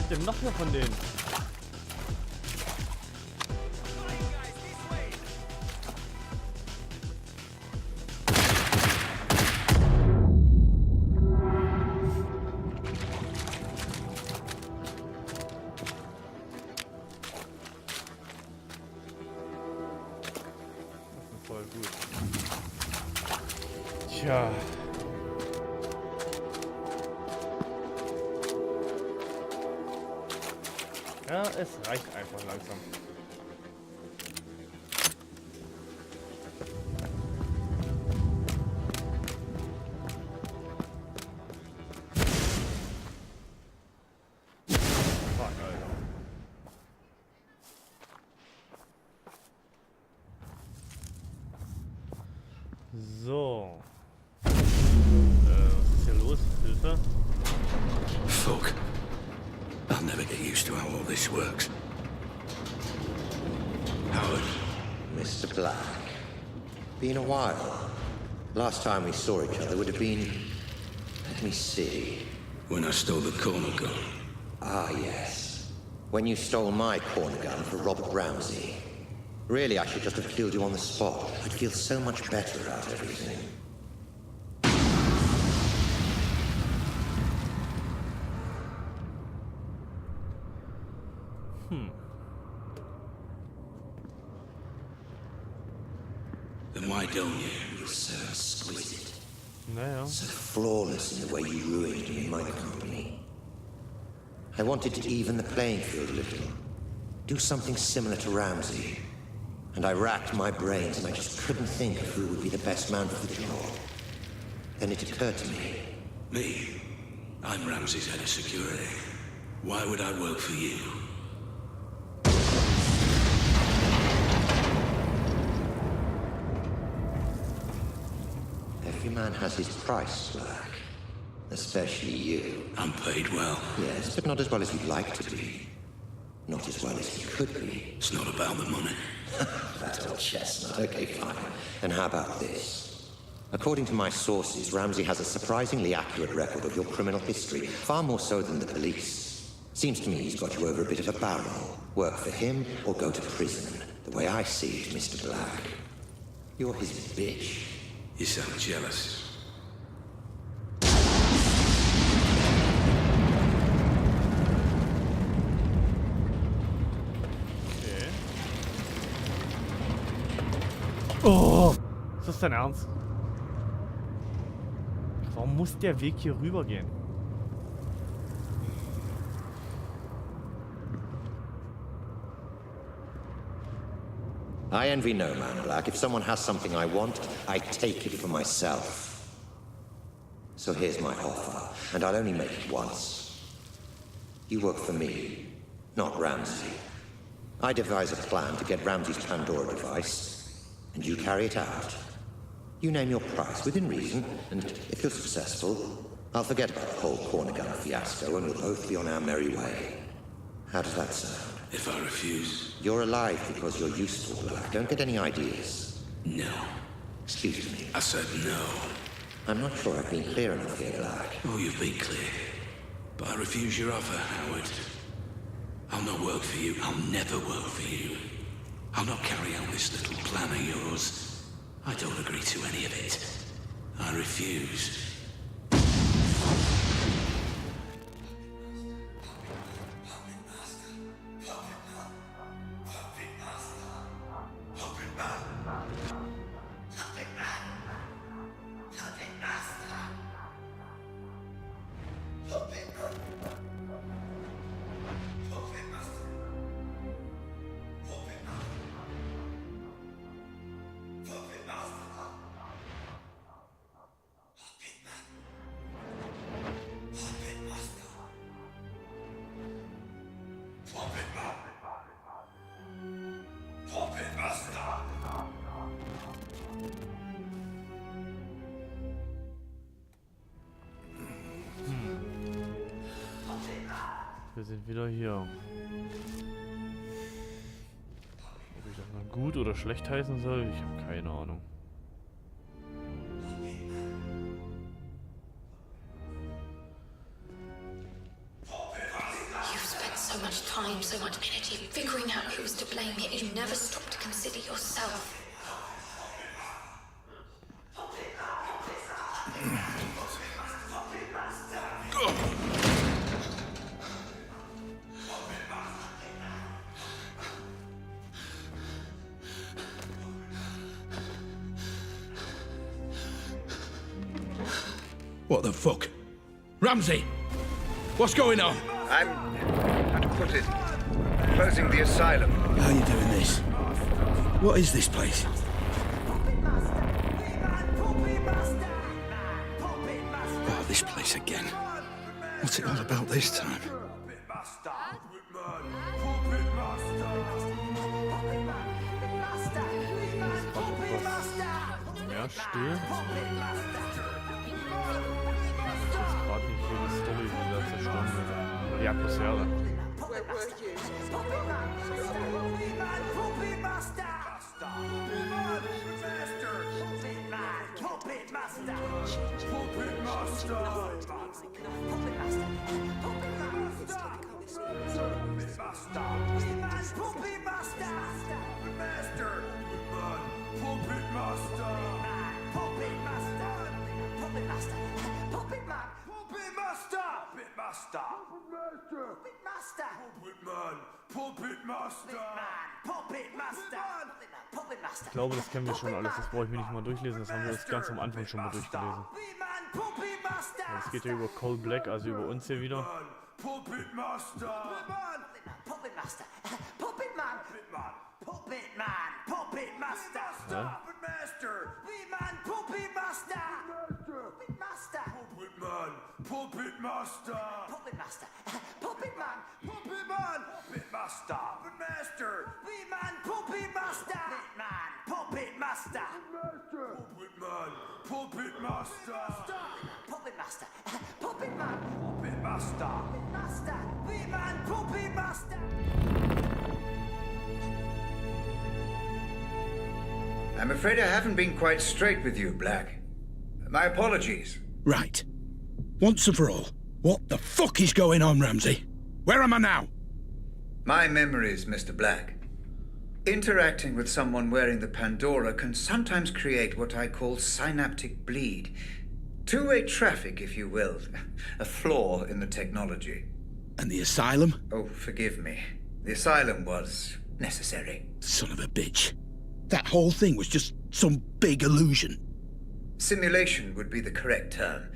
sind denn noch mehr von denen? Voll gut. Tja. Ja, es reicht einfach langsam. Fuck, Alter. So. Was ist hier los? Hilfe? Fuck. I'll never get used to how all this works. Howard. Mr. Black. Been a while. Last time we saw each other would have been... Let me see. When I stole the corner gun. Ah, yes. When you stole my corner gun for Robert Ramsey. Really, I should just have killed you on the spot. I'd feel so much better about everything. Then why don't you? You're so exquisite. Naja. So flawless in the way you ruined me in my company. I wanted to even the playing field a little. Do something similar to Ramsey. And I racked my brains and I just couldn't think of who would be the best man for the job. Then it occurred to me. Me? I'm Ramsey's head of security. Why would I work for you? Every man has his price, Black. Especially you. I'm paid well. Yes, but not as well as you'd like to be. Not as well as you could be. It's not about the money. That old chestnut. Okay, fine. And how about this? According to my sources, Ramsey has a surprisingly accurate record of your criminal history, far more so than the police. Seems to me he's got you over a bit of a barrel. Work for him or go to prison. The way I see it, Mr. Black. You're his bitch. You sound jealous. Okay. Oh! Ist das dein Ernst? Warum muss der Weg hier rüber gehen? I envy no man, Black. If someone has something I want, I take it for myself. So here's my offer, and I'll only make it once. You work for me, not Ramsey. I devise a plan to get Ramsey's Pandora device, and you carry it out. You name your price within reason, and if you're successful, I'll forget about the whole corner gun fiasco, and we'll both be on our merry way. How does that sound? If I refuse? You're alive because you're useful, Black. Don't get any ideas. No. Excuse me. I said no. I'm not sure I've been clear enough here, Black. Oh, you've been clear. But I refuse your offer, Howard. I'll not work for you. I'll never work for you. I'll not carry out this little plan of yours. I don't agree to any of it. I refuse. Wir sind wieder hier. Ob ich das mal gut oder schlecht heißen soll, ich habe keine Ahnung. You've much time, so much energy figuring out who was to blame, yet you never stopped to consider yourself. What the fuck? Ramsey! What's going on? I'm, how to put it, closing the asylum. How are you doing this? What is this place? Oh, this place again. What's it all about this time? Mehr still. Gerade nicht für die Story, die da zerstören wird. Oder die Atmosphäre. Ich glaube, das kennen wir schon alles, das brauche ich mir nicht mal durchlesen, das haben wir uns ganz am Anfang schon mal durchgelesen. Es geht ja über Cole Black, also über uns hier wieder. Ja. I'm afraid I haven't been quite straight with you, Black. My apologies. Right. Once and for all, what the fuck is going on, Ramsey? Where am I now? My memories, Mr. Black. Interacting with someone wearing the Pandora can sometimes create what I call synaptic bleed. Two-way traffic, if you will. A flaw in the technology. And the asylum? Oh, forgive me. The asylum was necessary. Son of a bitch. That whole thing was just some big illusion. Simulation would be the correct term.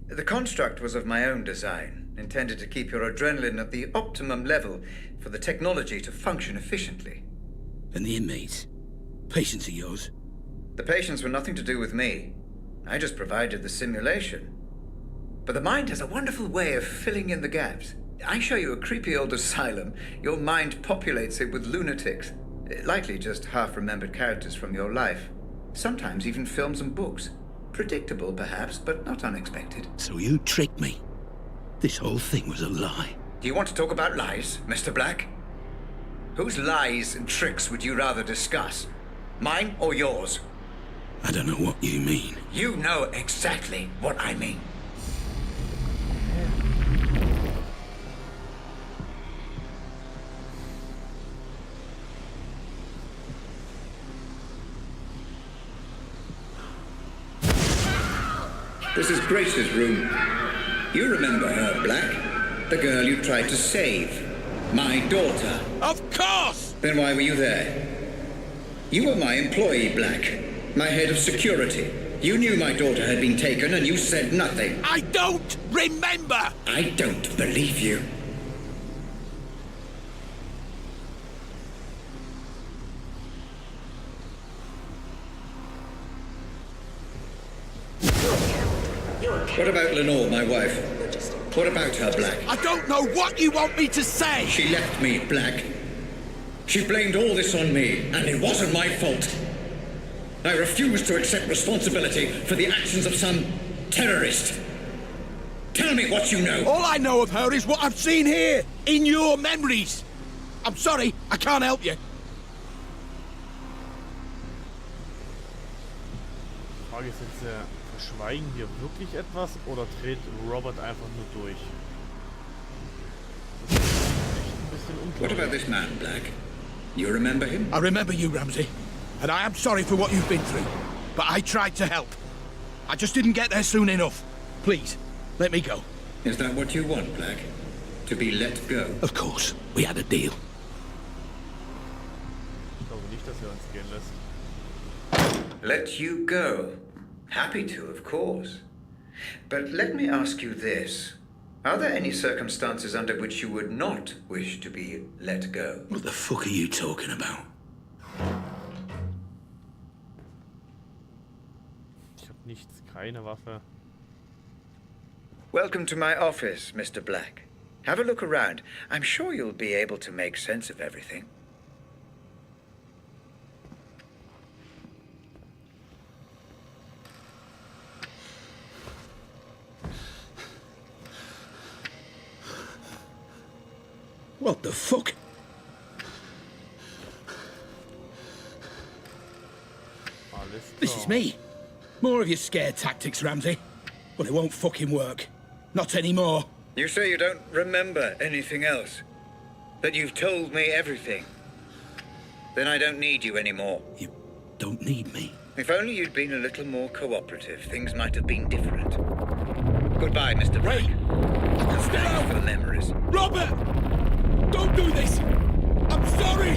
The construct was of my own design, intended to keep your adrenaline at the optimum level for the technology to function efficiently. And the inmates? Patients of yours? The patients were nothing to do with me. I just provided the simulation. But the mind has a wonderful way of filling in the gaps. I show you a creepy old asylum, your mind populates it with lunatics. Likely just half-remembered characters from your life. Sometimes even films and books. Predictable, perhaps, but not unexpected. So you tricked me. This whole thing was a lie. Do you want to talk about lies, Mr. Black? Whose lies and tricks would you rather discuss? Mine or yours? I don't know what you mean. You know exactly what I mean. This is Grace's room. You remember her, Black? The girl you tried to save. My daughter. Of course! Then why were you there? You were my employee, Black. My head of security. You knew my daughter had been taken and you said nothing. I don't remember! I don't believe you. What about Lenore, my wife? What about her, Black? I don't know what you want me to say! She left me, Black. She blamed all this on me, and it wasn't my fault. I refuse to accept responsibility for the actions of some terrorist. Tell me what you know. All I know of her is what I've seen here, in your memories. I'm sorry, I can't help you. Frage ist jetzt, verschweigen wir wirklich etwas oder dreht Robert einfach nur durch? Das ist echt ein bisschen What unklar. about this man, Black? You remember him? I remember you, Ramsey. And I am sorry for what you've been through. But I tried to help. I just didn't get there soon enough. Please, let me go. Is that what you want, Black? To be let go? Of course, we had a deal. Ich glaube nicht, dass uns gehen lässt. Let you go? Happy to, of course. But let me ask you this. Are there any circumstances under which you would not wish to be let go? What the fuck are you talking about? Ich habe nichts, keine Waffe. Welcome to my office, Mr. Black. Have a look around. I'm sure you'll be able to make sense of everything. What the fuck? Alles klar. This is me. More of your scare tactics, Ramsey. But it won't fucking work. Not anymore. You say you don't remember anything else? That you've told me everything? Then I don't need you anymore. You don't need me. If only you'd been a little more cooperative, things might have been different. Goodbye, Mr. Black. Wait! And thanks for the memories. Robert! Don't do this! I'm sorry!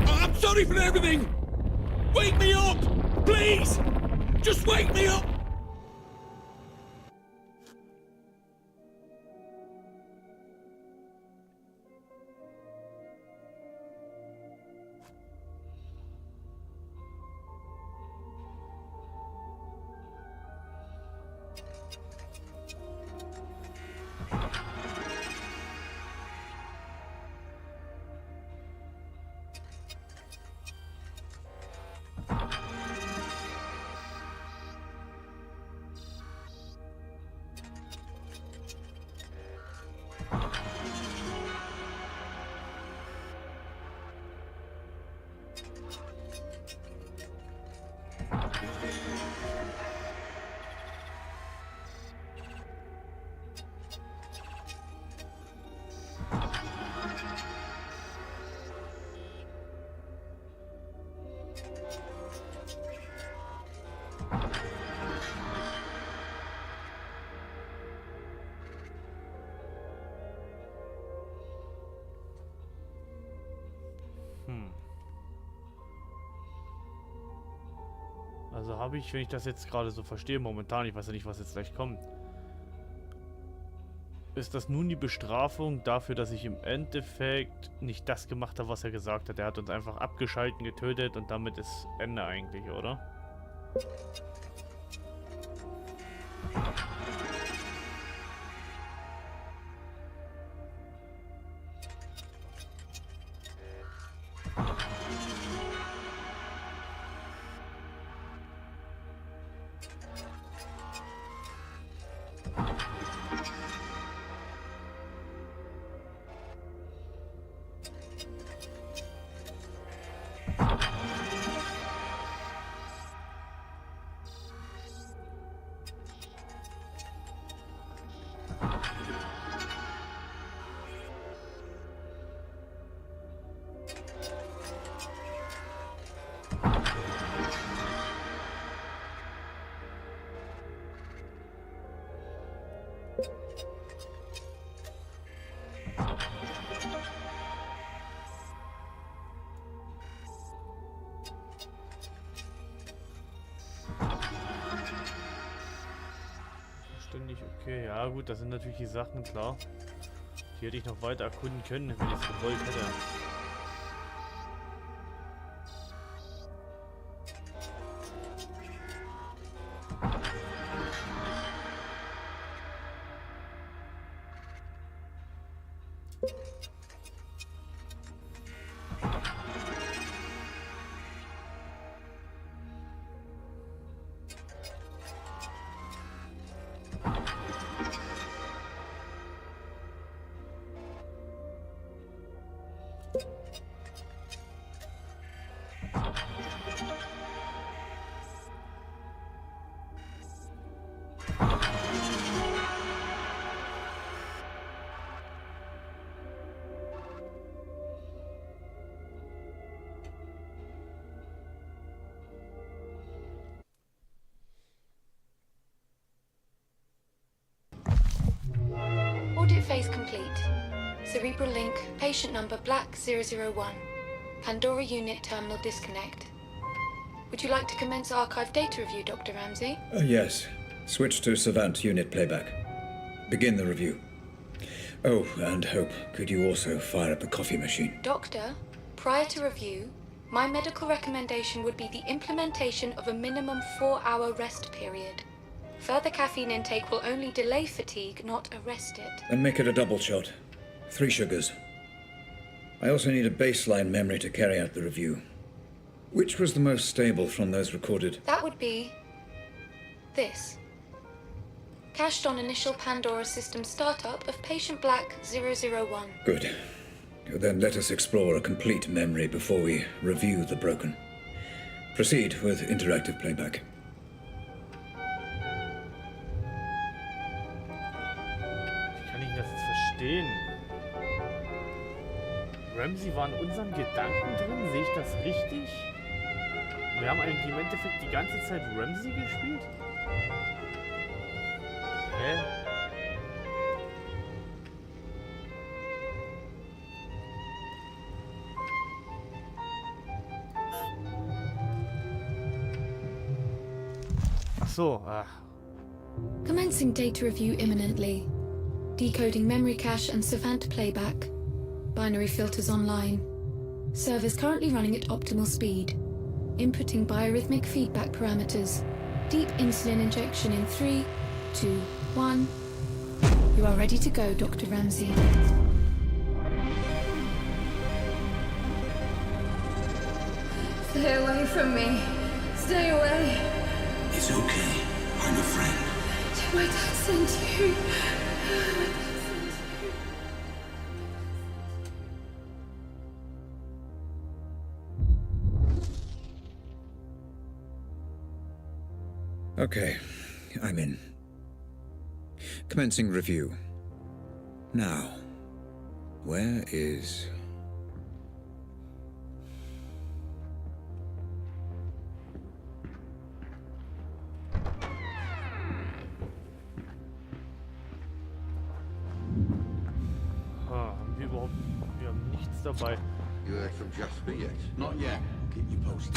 I'm sorry for everything! Wake me up! Please! Just wake me up! Also habe ich, wenn ich das jetzt gerade so verstehe, momentan, ich weiß ja nicht, was jetzt gleich kommt, ist das nun die Bestrafung dafür, dass ich im Endeffekt nicht das gemacht habe, was er gesagt hat. Er hat uns einfach abgeschalten, getötet und damit ist Ende eigentlich, oder? Ständig, okay, ja gut, das sind natürlich die Sachen, klar. Die hätte ich noch weiter erkunden können, wenn ich es gewollt hätte. interface complete. Cerebral link, patient number Black 001. Pandora unit terminal disconnect. Would you like to commence archive data review, Dr. Ramsey? Yes. Switch to Savant unit playback. Begin the review. Oh, and Hope, could you also fire up the coffee machine? Doctor, prior to review, my medical recommendation would be the implementation of a minimum 4-hour rest period. Further caffeine intake will only delay fatigue, not arrest it. And make it a double shot. 3 sugars. I also need a baseline memory to carry out the review. Which was the most stable from those recorded? That would be this. Cached on initial Pandora system startup of patient Black 001. Good. Then let us explore a complete memory before we review the broken. Proceed with interactive playback. Wie kann ich das jetzt verstehen? Ramsey war in unseren Gedanken drin, sehe ich das richtig? Wir haben eigentlich im Endeffekt die ganze Zeit Ramsey gespielt? Hä? Ach so, Commencing data review imminently. Decoding memory cache and Savant playback. Binary filters online. Servers currently running at optimal speed. Inputting biorhythmic feedback parameters. Deep insulin injection in 3, 2, 1. You are ready to go, Dr. Ramsey. Stay away from me. Stay away. It's okay. I'm a friend. Did my dad send you? Okay, I'm in. Commencing review. Now, where is... haben wir überhaupt... Wir haben nichts dabei. You heard from Jasper yet? Not yet. Keep you posted.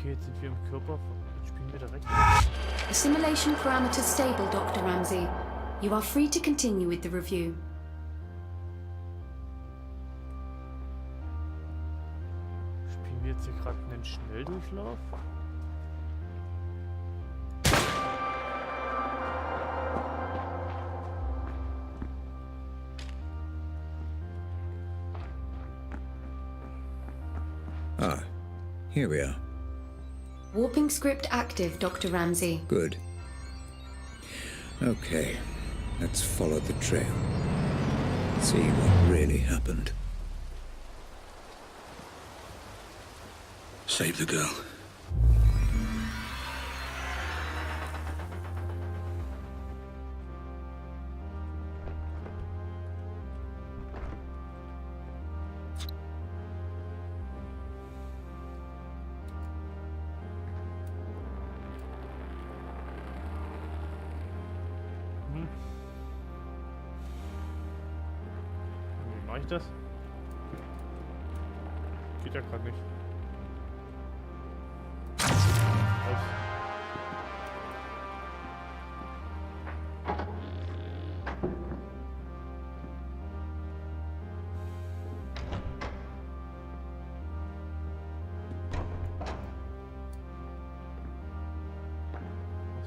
Okay, jetzt sind wir im Körper. Jetzt spielen wir direkt. Assimilation parameters stable, Dr. Ramsey. You are free to continue with the review. Spielen wir jetzt hier gerade einen Schnelldurchlauf? Ah, here we are. Warping script active, Dr. Ramsey. Good. Okay, let's follow the trail. See what really happened. Save the girl. Wie mache ich das? Geht ja gerade nicht. Aus.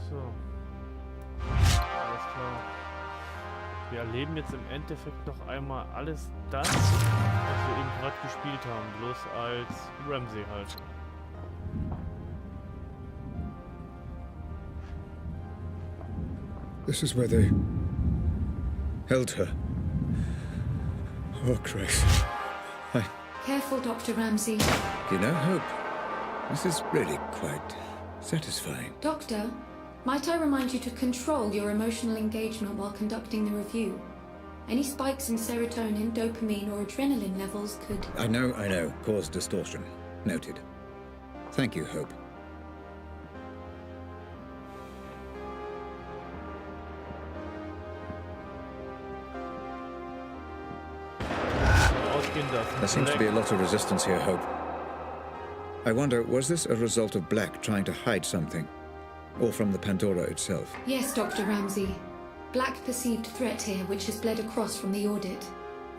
So. Alles klar. Wir erleben jetzt im Endeffekt noch einmal alles das, was wir eben gerade gespielt haben, bloß als Ramsey halt. This is where they held her. Oh, Christ. Careful, Dr. Ramsey. You know, Hope, this is really quite satisfying. Doctor, Might I remind you to control your emotional engagement while conducting the review? Any spikes in serotonin, dopamine, or adrenaline levels could... I know. Cause distortion. Noted. Thank you, Hope. There seems to be a lot of resistance here, Hope. I wonder, was this a result of Black trying to hide something? Or from the Pandora itself? Yes, Dr. Ramsey. Black perceived threat here, which has bled across from the audit.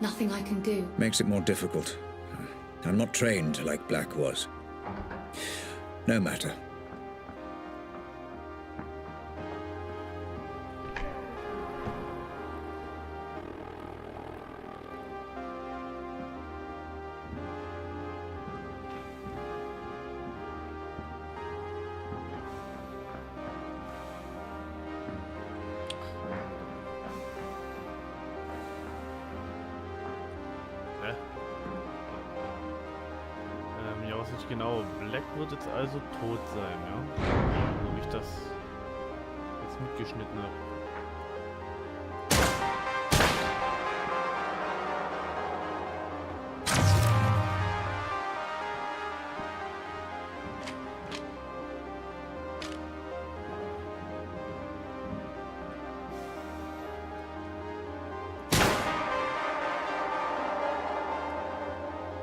Nothing I can do. Makes it more difficult. I'm not trained like Black was. No matter. Ja, was nicht genau. Black wird jetzt also tot sein, ja? So wie ich das jetzt mitgeschnitten habe.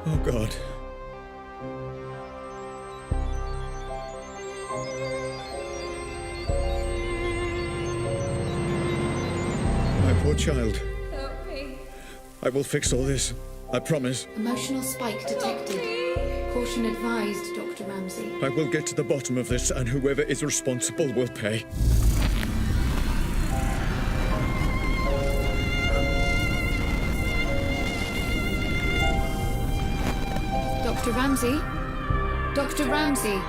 Oh God. My poor child. Help me. I will fix all this. I promise. Emotional spike detected. Caution advised, Dr. Ramsey. I will get to the bottom of this, and whoever is responsible will pay. Dr. Ramsey? Dr. Ramsey?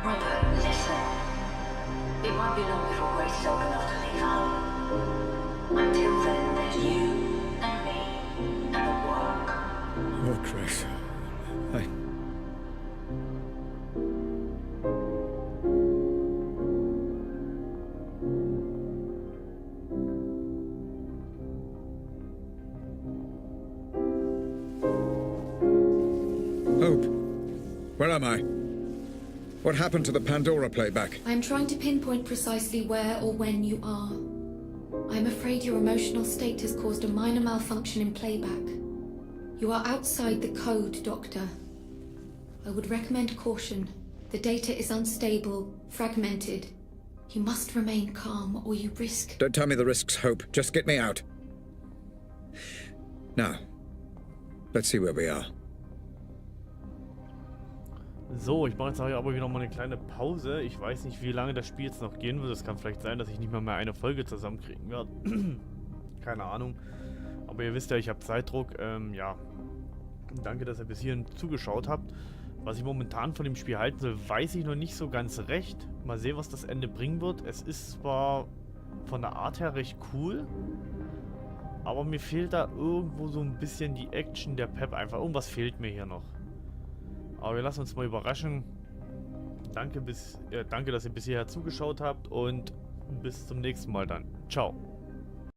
Robert, listen. It won't be long before Grace is old enough to leave home. Until then, there's you and me and the work. Oh, Grace. Hope, where am I? What happened to the Pandora playback? I am trying to pinpoint precisely where or when you are. I am afraid your emotional state has caused a minor malfunction in playback. You are outside the code, Doctor. I would recommend caution. The data is unstable, fragmented. You must remain calm or you risk... Don't tell me the risks, Hope. Just get me out. Now, let's see where we are. So, ich mache jetzt aber wieder mal eine kleine Pause. Ich weiß nicht, wie lange das Spiel jetzt noch gehen wird. Es kann vielleicht sein, dass ich nicht mal mehr eine Folge zusammenkriegen werde. Keine Ahnung. Aber ihr wisst ja, ich habe Zeitdruck. Ja, danke, dass ihr bis hierhin zugeschaut habt. Was ich momentan von dem Spiel halten soll, weiß ich noch nicht so ganz recht. Mal sehen, was das Ende bringen wird. Es ist zwar von der Art her recht cool, aber mir fehlt da irgendwo so ein bisschen die Action, der Pep einfach. Irgendwas fehlt mir hier noch. Aber wir lassen uns mal überraschen. Danke, dass ihr bis hierher zugeschaut habt und bis zum nächsten Mal dann. Ciao.